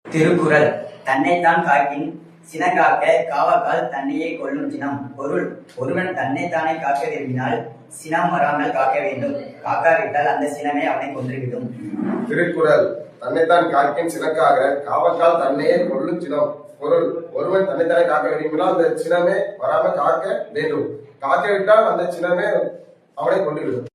திருக்குறள். தன்னைத்தான் காக்கின் சினங்காக்க காவக்கால் தன்னையே கொல்லும் சினம். பொருள்: ஒருவன் தன்னைத்தானே காக்க விரும்பினால் சினம் வராமல் காக்க வேண்டும். காக்காவிட்டால் அந்த சினமே அவனை கொன்றுவிடும். திருக்குறள். தன்னைத்தான் காக்கின் சினக்காக காவக்கால் தன்னையே கொல்லும் சினம். பொருள்: ஒருவன் தன்னைத்தானே காக்க விரும்பினால் அந்த சினமே வராமல் காக்க வேண்டும். காக்க விட்டால் அந்த சினமே அவனை கொன்றுவிடும்.